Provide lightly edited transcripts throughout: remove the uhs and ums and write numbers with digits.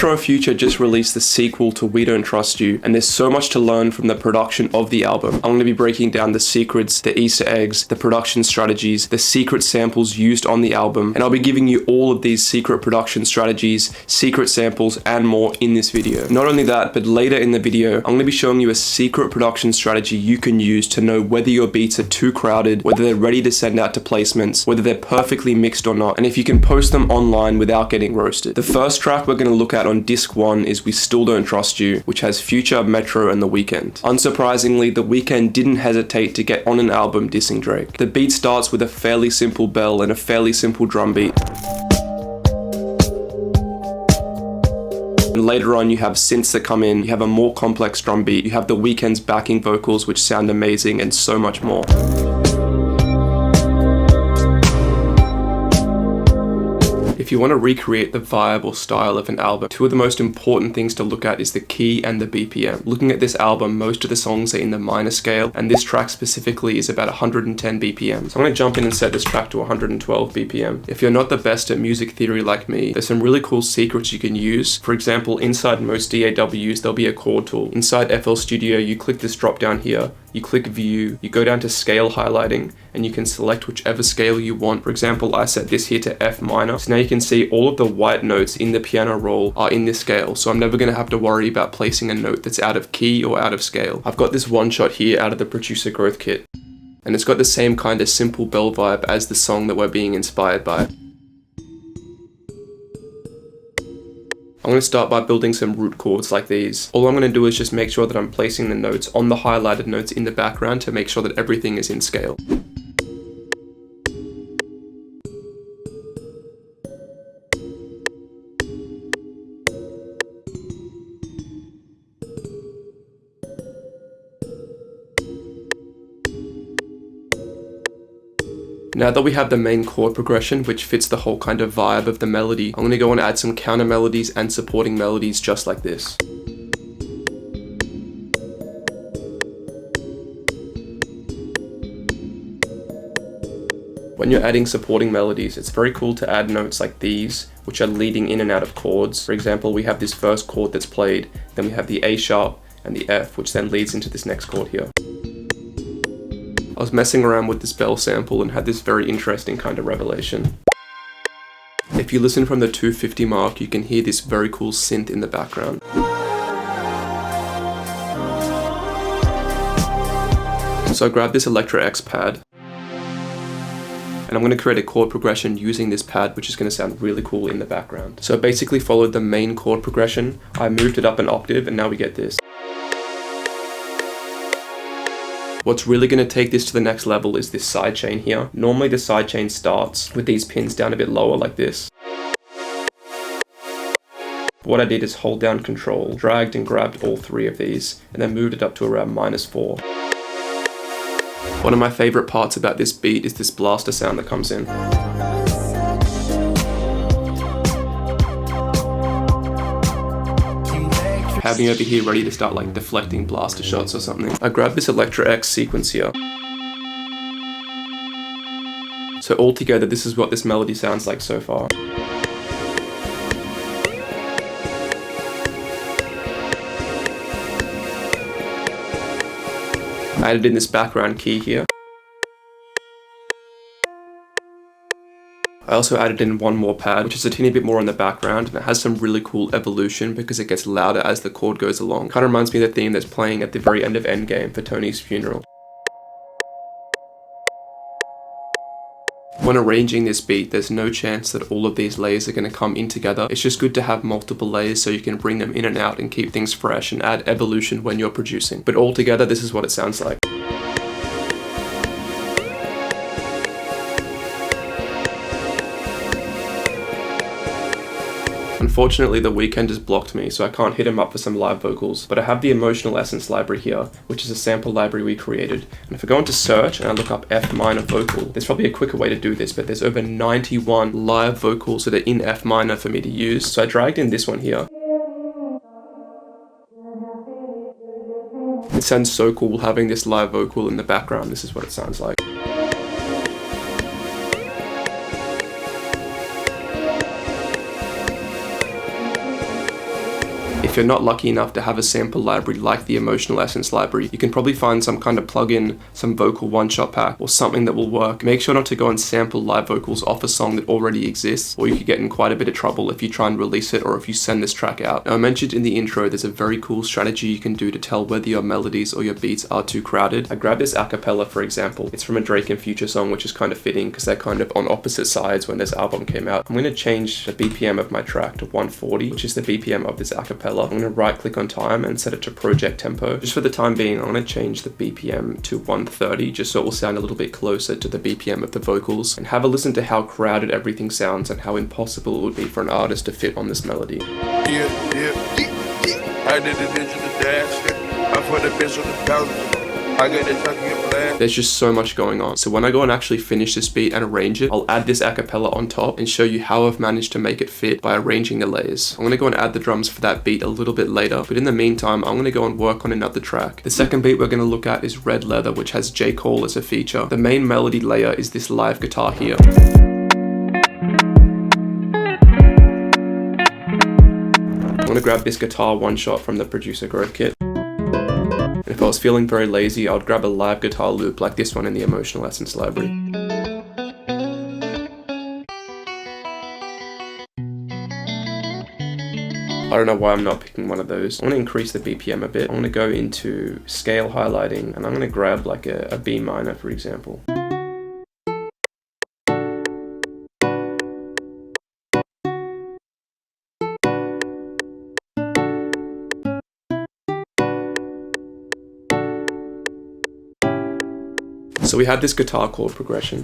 Metro and Future just released the sequel to We Don't Trust You, and there's so much to learn from the production of the album. I'm going to be breaking down the secrets, the Easter eggs, the production strategies, the secret samples used on the album, and I'll be giving you all of these secret production strategies, secret samples, and more in this video. Not only that, but later in the video, I'm going to be showing you a secret production strategy you can use to know whether your beats are too crowded, whether they're ready to send out to placements, whether they're perfectly mixed or not, and if you can post them online without getting roasted. The first track we're going to look at on disc 1 is We Still Don't Trust You, which has Future, Metro, and The Weeknd. Unsurprisingly, The Weeknd didn't hesitate to get on an album dissing Drake. The beat starts with a fairly simple bell and a fairly simple drum beat. And later on you have synths that come in, you have a more complex drum beat, you have The Weeknd's backing vocals which sound amazing, and so much more. If you want to recreate the vibe or style of an album, two of the most important things to look at is the key and the BPM. Looking at this album, most of the songs are in the minor scale, and this track specifically is about 110 BPM. So I'm going to jump in and set this track to 112 BPM. If you're not the best at music theory like me, there's some really cool secrets you can use. For example, inside most DAWs, there'll be a chord tool. Inside FL Studio, you click this drop down here, you click view, you go down to scale highlighting, and you can select whichever scale you want. For example, I set this here to F minor. So now you can see all of the white notes in the piano roll are in this scale. So I'm never going to have to worry about placing a note that's out of key or out of scale. I've got this one shot here out of the Producer Growth Kit, and it's got the same kind of simple bell vibe as the song that we're being inspired by. I'm going to start by building some root chords like these. All I'm going to do is just make sure that I'm placing the notes on the highlighted notes in the background to make sure that everything is in scale. Now that we have the main chord progression, which fits the whole kind of vibe of the melody, I'm going to go and add some counter melodies and supporting melodies just like this. When you're adding supporting melodies, it's very cool to add notes like these, which are leading in and out of chords. For example, we have this first chord that's played, then we have the A sharp and the F, which then leads into this next chord here. I was messing around with this bell sample and had this very interesting kind of revelation. If you listen from the 250 mark, you can hear this very cool synth in the background. So I grabbed this Electra X pad, and I'm going to create a chord progression using this pad, which is going to sound really cool in the background. So I basically followed the main chord progression, I moved it up an octave, and now we get this. What's really going to take this to the next level is this sidechain here. Normally the sidechain starts with these pins down a bit lower like this. What I did is hold down Control, dragged and grabbed all three of these, and then moved it up to around -4. One of my favorite parts about this beat is this blaster sound that comes in. Having over here ready to start like deflecting blaster shots or something. I grabbed this Electra X sequence here. So altogether, this is what this melody sounds like so far. I added in this background key here. I also added in one more pad, which is a teeny bit more on the background, and it has some really cool evolution because it gets louder as the chord goes along. Kind of reminds me of the theme that's playing at the very end of Endgame for Tony's funeral. When arranging this beat, there's no chance that all of these layers are going to come in together. It's just good to have multiple layers so you can bring them in and out and keep things fresh and add evolution when you're producing. But altogether, this is what it sounds like. Unfortunately, The Weeknd has blocked me, so I can't hit him up for some live vocals, but I have the Emotional Essence library here, which is a sample library we created. And if I go into search and I look up F minor vocal, there's probably a quicker way to do this, but there's over 91 live vocals that are in F minor for me to use. So I dragged in this one here. It sounds so cool having this live vocal in the background. This is what it sounds like. If you're not lucky enough to have a sample library like the Emotional Essence library, you can probably find some kind of plugin, some vocal one-shot pack, or something that will work. Make sure not to go and sample live vocals off a song that already exists, or you could get in quite a bit of trouble if you try and release it or if you send this track out. Now, I mentioned in the intro there's a very cool strategy you can do to tell whether your melodies or your beats are too crowded. I grabbed this a cappella, for example. It's from a Drake and Future song, which is kind of fitting because they're kind of on opposite sides when this album came out. I'm going to change the BPM of my track to 140, which is the BPM of this a cappella. I'm going to right click on time and set it to project tempo. Just for the time being, I'm going to change the BPM to 130 just so it will sound a little bit closer to the BPM of the vocals, and have a listen to how crowded everything sounds and how impossible it would be for an artist to fit on this melody. I did the digital dash. I put the bitch on the couch. I got it tucking in plan. There's just so much going on. So when I go and actually finish this beat and arrange it, I'll add this a cappella on top and show you how I've managed to make it fit by arranging the layers. I'm going to go and add the drums for that beat a little bit later, but in the meantime, I'm going to go and work on another track. The second beat we're going to look at is Red Leather, which has J. Cole as a feature. The main melody layer is this live guitar here. I'm going to grab this guitar one shot from the Producer Growth Kit. And if I was feeling very lazy, I would grab a live guitar loop like this one in the Emotional Essence library. I don't know why I'm not picking one of those. I'm going to increase the BPM a bit. I'm going to go into scale highlighting, and I'm going to grab like a B minor, for example. So we have this guitar chord progression.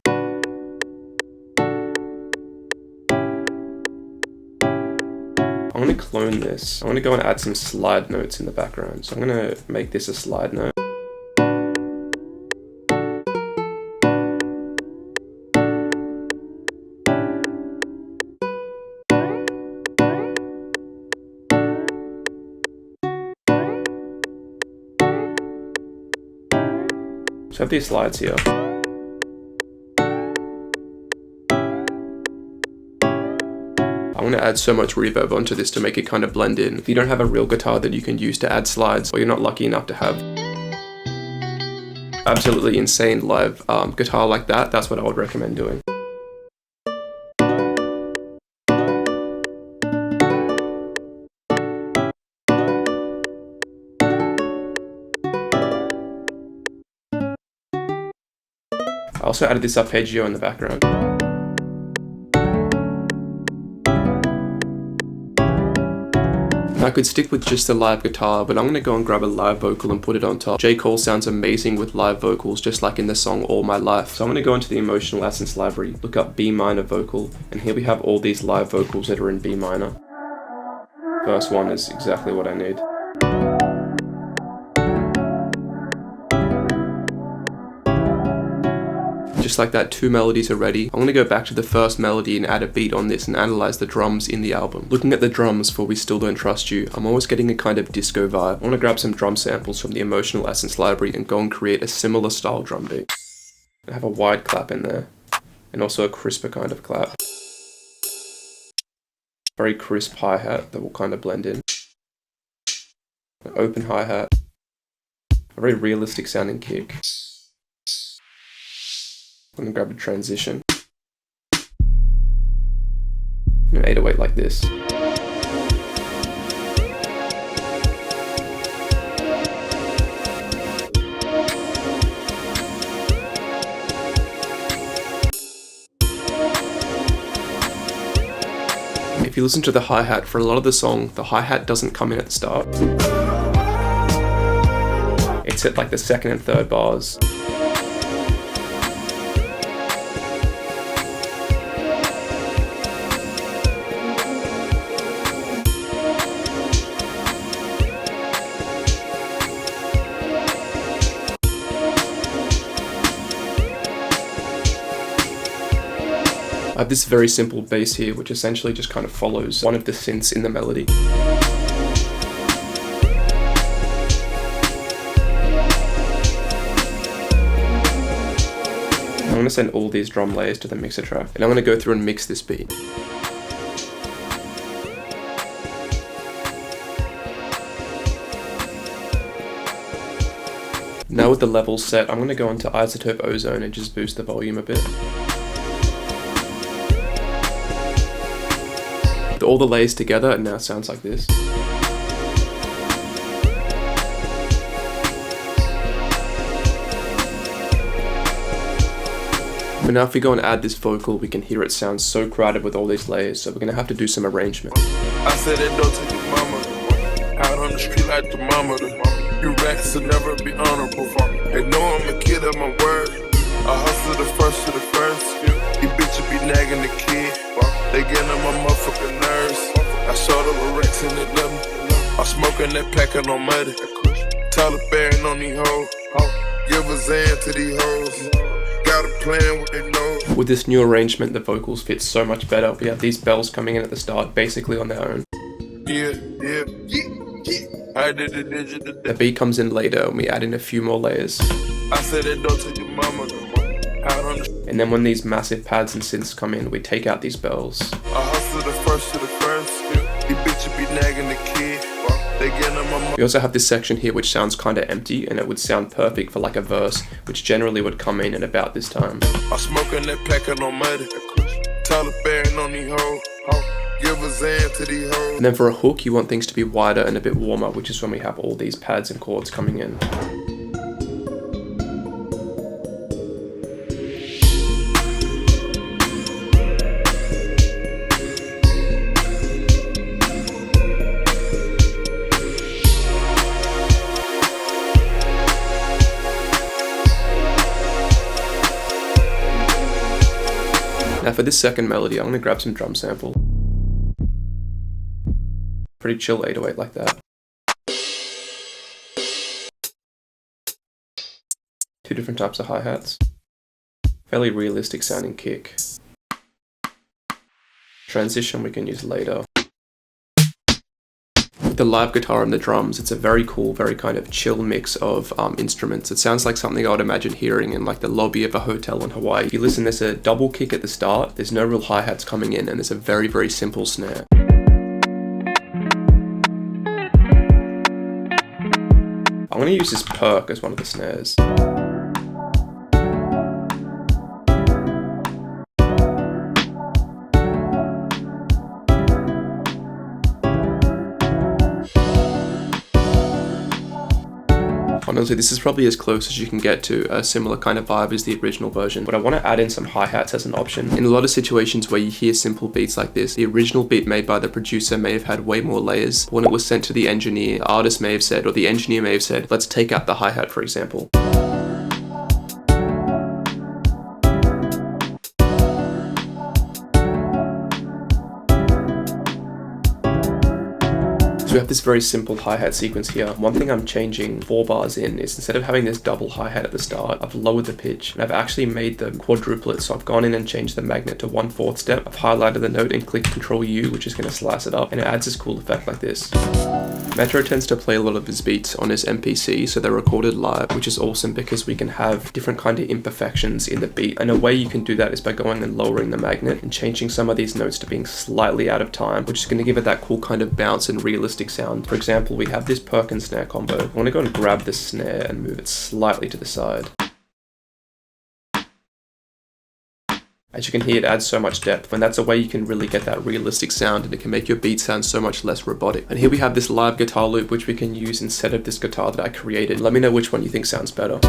I'm going to clone this. I'm going to go and add some slide notes in the background. So I'm going to make this a slide note. So I have these slides here. I want to add so much reverb onto this to make it kind of blend in. If you don't have a real guitar that you can use to add slides, or you're not lucky enough to have absolutely insane live guitar like that, that's what I would recommend doing. I also added this arpeggio in the background. I could stick with just the live guitar, but I'm going to go and grab a live vocal and put it on top. J. Cole sounds amazing with live vocals, just like in the song All My Life. So I'm going to go into the Emotional Essence library, look up B minor vocal, and here we have all these live vocals that are in B minor. First one is exactly what I need. Just like that, 2 melodies are ready. I'm going to go back to the first melody and add a beat on this and analyze the drums in the album. Looking at the drums for We Still Don't Trust You, I'm always getting a kind of disco vibe. I want to grab some drum samples from the Emotional Essence library and go and create a similar style drum beat. I have a wide clap in there, and also a crisper kind of clap. Very crisp hi-hat that will kind of blend in. An open hi-hat. A very realistic sounding kick. I'm going to grab a transition. An 808 like this. If you listen to the hi-hat, for a lot of the song, the hi-hat doesn't come in at the start. It's at like the second and third bars. I have this very simple bass here, which essentially just kind of follows one of the synths in the melody. I'm going to send all these drum layers to the mixer track, and I'm going to go through and mix this beat. Now with the levels set, I'm going to go into Isotope Ozone and just boost the volume a bit. With all the layers together, it now sounds like this. But now if we go and add this vocal, we can hear it sounds so crowded with all these layers, so we're going to have to do some arrangement. I said it don't take your mama. Out on the street like the mama. You racks will never be honorable. They know I'm a kid of my word. I hustle the first to the first. You bitches be nagging the kid. They getting on my motherfucking nerves. I saw the Rex and they love me. I'm smoking that packing on muddy. Taliban on these hoes. Give a Zan to these hoes. Got a plan what they know. With this new arrangement, the vocals fit so much better. We have these bells coming in at the start, basically on their own. Yeah. I did the digital. The beat comes in later, and we add in a few more layers. I said it don't take your mama. Out on the. And then when these massive pads and synths come in, we take out these bells. I hustle the first to the first. You bitches be nagging the kid. They getting on my. We also have this section here which sounds kind of empty, and it would sound perfect for like a verse, which generally would come in at about this time. I'm smoking that packing on muddy. Taliban on these hoes. Give a Zan to these hoes. And then for a hook, you want things to be wider and a bit warmer, which is when we have all these pads and chords coming in. Now for this second melody, I'm going to grab some drum sample. Pretty chill 808 like that. Two different types of hi-hats. Fairly realistic sounding kick. Transition we can use later. With the live guitar and the drums, it's a very cool, very kind of chill mix of instruments. It sounds like something I would imagine hearing in like the lobby of a hotel in Hawaii. If you listen, there's a double kick at the start, there's no real hi-hats coming in, and there's a very, very simple snare. I'm going to use this perk as one of the snares. Honestly, this is probably as close as you can get to a similar kind of vibe as the original version, but I want to add in some hi-hats as an option. In a lot of situations where you hear simple beats like this, the original beat made by the producer may have had way more layers. When it was sent to the engineer, the artist may have said, or the engineer may have said, let's take out the hi-hat, for example. We have this very simple hi-hat sequence here. One thing I'm changing 4 bars in is instead of having this double hi-hat at the start, I've lowered the pitch and I've actually made them quadruplet. So I've gone in and changed the magnet to 1/4 step. I've highlighted the note and clicked Control U, which is going to slice it up, and it adds this cool effect like this. Metro tends to play a lot of his beats on his MPC, so they're recorded live, which is awesome because we can have different kind of imperfections in the beat. And a way you can do that is by going and lowering the magnet and changing some of these notes to being slightly out of time, which is going to give it that cool kind of bounce and realistic sound. For example, we have this perk and snare combo. I want to go and grab this snare and move it slightly to the side. As you can hear, it adds so much depth, and that's a way you can really get that realistic sound, and it can make your beat sound so much less robotic. And here we have this live guitar loop, which we can use instead of this guitar that I created. Let me know which one you think sounds better.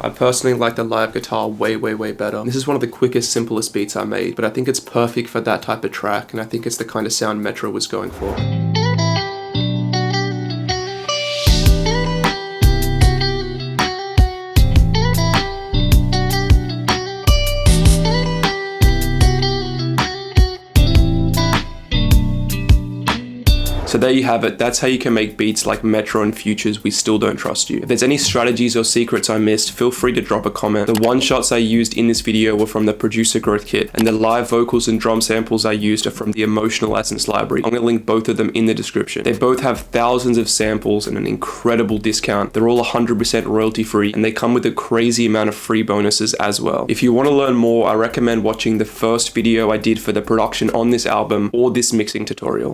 I personally like the live guitar way better. This is one of the quickest, simplest beats I made, but I think it's perfect for that type of track, and I think it's the kind of sound Metro was going for. So there you have it. That's how you can make beats like Metro and Future's We Still Don't Trust You. If there's any strategies or secrets I missed, feel free to drop a comment. The one shots I used in this video were from the Producer Growth Kit, and the live vocals and drum samples I used are from the Emotional Essence library. I'm going to link both of them in the description. They both have thousands of samples and an incredible discount. They're all 100% royalty free, and they come with a crazy amount of free bonuses as well. If you want to learn more, I recommend watching the first video I did for the production on this album or this mixing tutorial.